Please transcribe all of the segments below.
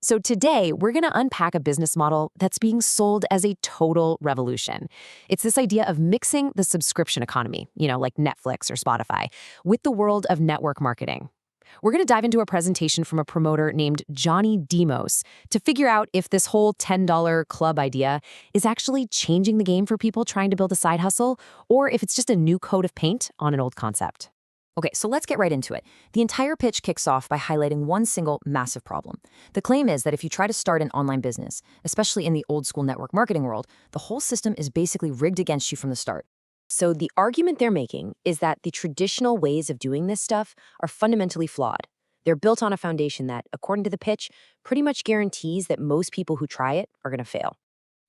So today, we're going to unpack a business model that's being sold as a total revolution. It's this idea of mixing the subscription economy, like Netflix or Spotify, with the world of network marketing. We're going to dive into a presentation from a promoter named Johnny Demos to figure out if this whole $10 club idea is actually changing the game for people trying to build a side hustle, or if it's just a new coat of paint on an old concept. Okay, so let's get right into it. The entire pitch kicks off by highlighting one single massive problem. The claim is that if you try to start an online business, especially in the old school network marketing world, the whole system is basically rigged against you from the start. So the argument they're making is that the traditional ways of doing this stuff are fundamentally flawed. They're built on a foundation that, according to the pitch, pretty much guarantees that most people who try it are going to fail.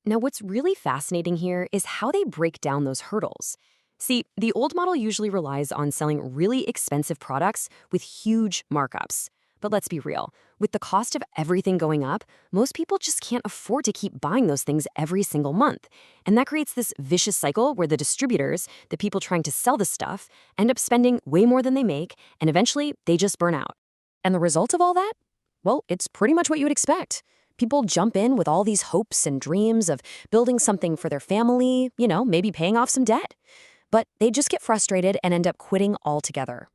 Now, what's really fascinating here is how they break down those hurdles. See, the old model usually relies on selling really expensive products with huge markups. But let's be real, with the cost of everything going up, most people just can't afford to keep buying those things every single month. And that creates this vicious cycle where the distributors, the people trying to sell the stuff, end up spending way more than they make, and eventually they just burn out. And the result of all that? Well, it's pretty much what you would expect. People jump in with all these hopes and dreams of building something for their family, maybe paying off some debt. But they just get frustrated and end up quitting altogether.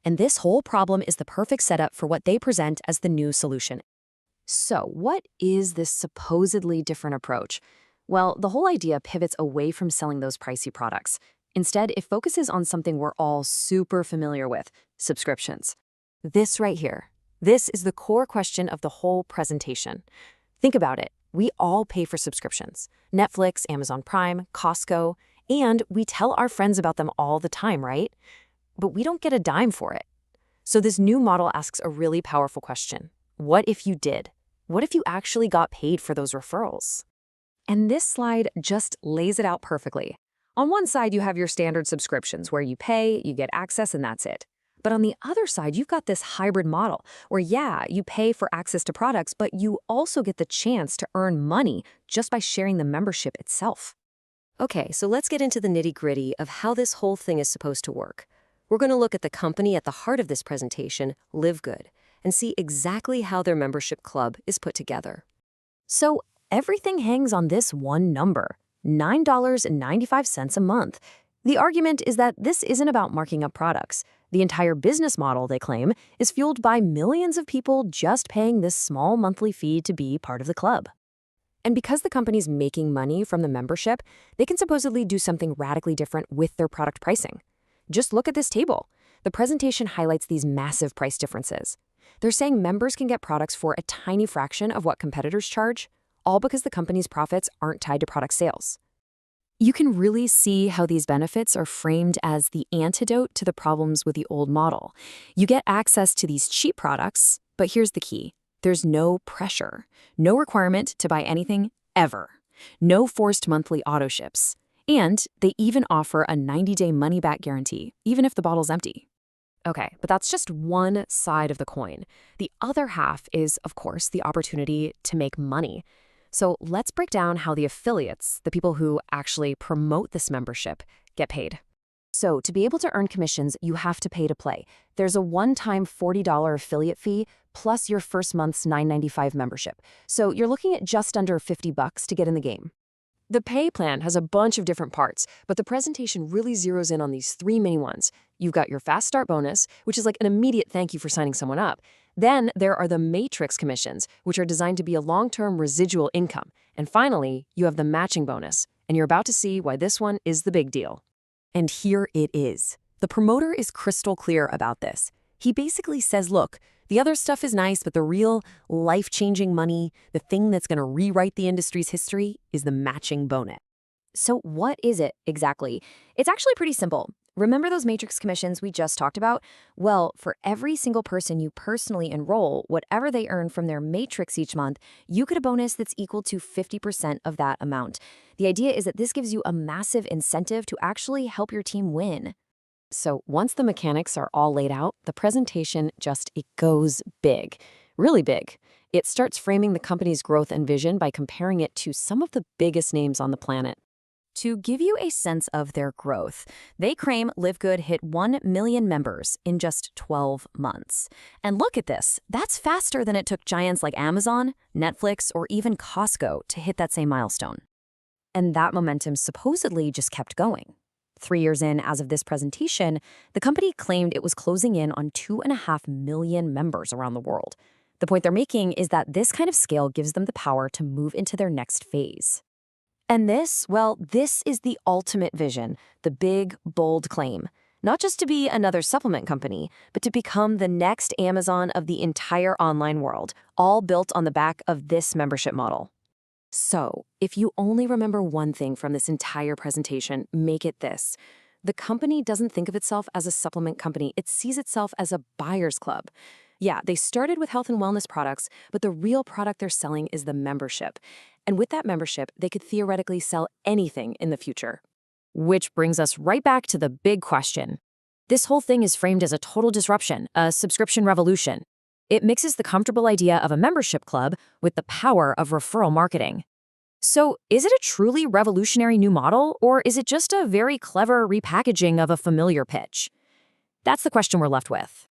And this whole problem is the perfect setup for what they present as the new solution. So what is this supposedly different approach? Well, the whole idea pivots away from selling those pricey products. Instead, it focuses on something we're all super familiar with, subscriptions. This right here. This is the core question of the whole presentation. Think about it. We all pay for subscriptions. Netflix, Amazon Prime, Costco, and we tell our friends about them all the time, right? But we don't get a dime for it. So this new model asks a really powerful question. What if you did? What if you actually got paid for those referrals? And this slide just lays it out perfectly. On one side, you have your standard subscriptions where you pay, you get access, and that's it. But on the other side, you've got this hybrid model where, yeah, you pay for access to products, but you also get the chance to earn money just by sharing the membership itself. Okay, so let's get into the nitty-gritty of how this whole thing is supposed to work. We're going to look at the company at the heart of this presentation, LiveGood, and see exactly how their membership club is put together. So everything hangs on this one number, $9.95 a month. The argument is that this isn't about marking up products. The entire business model, they claim, is fueled by millions of people just paying this small monthly fee to be part of the club. And because the company's making money from the membership, they can supposedly do something radically different with their product pricing. Just look at this table. The presentation highlights these massive price differences. They're saying members can get products for a tiny fraction of what competitors charge, all because the company's profits aren't tied to product sales. You can really see how these benefits are framed as the antidote to the problems with the old model. You get access to these cheap products, but here's the key. There's no pressure, no requirement to buy anything ever, no forced monthly auto ships, and they even offer a 90-day money-back guarantee, even if the bottle's empty. Okay, but that's just one side of the coin. The other half is, of course, the opportunity to make money. So let's break down how the affiliates, the people who actually promote this membership, get paid. So to be able to earn commissions, you have to pay to play. There's a one-time $40 affiliate fee plus your first month's $9.95 membership. So you're looking at just under $50 to get in the game. The pay plan has a bunch of different parts, but the presentation really zeroes in on these three main ones. You've got your fast start bonus, which is like an immediate thank you for signing someone up. Then there are the matrix commissions, which are designed to be a long-term residual income. And finally, you have the matching bonus, and you're about to see why this one is the big deal. And here it is. The promoter is crystal clear about this. He basically says, look, the other stuff is nice, but the real life-changing money, the thing that's going to rewrite the industry's history, is the matching bonus. So what is it exactly? It's actually pretty simple. Remember those matrix commissions we just talked about? Well, for every single person you personally enroll, whatever they earn from their matrix each month, you get a bonus that's equal to 50% of that amount. The idea is that this gives you a massive incentive to actually help your team win. So once the mechanics are all laid out, the presentation it goes big, really big. It starts framing the company's growth and vision by comparing it to some of the biggest names on the planet. To give you a sense of their growth, they claim LiveGood hit 1 million members in just 12 months. And look at this, that's faster than it took giants like Amazon, Netflix, or even Costco to hit that same milestone. And that momentum supposedly just kept going. 3 years in, as of this presentation, the company claimed it was closing in on 2.5 million members around the world. The point they're making is that this kind of scale gives them the power to move into their next phase. And this, well, this is the ultimate vision, the big, bold claim. Not just to be another supplement company, but to become the next Amazon of the entire online world, all built on the back of this membership model. So, if you only remember one thing from this entire presentation, make it this. The company doesn't think of itself as a supplement company, it sees itself as a buyer's club. Yeah, they started with health and wellness products, but the real product they're selling is the membership. And with that membership, they could theoretically sell anything in the future. Which brings us right back to the big question. This whole thing is framed as a total disruption, a subscription revolution. It mixes the comfortable idea of a membership club with the power of referral marketing. So, is it a truly revolutionary new model, or is it just a very clever repackaging of a familiar pitch? That's the question we're left with.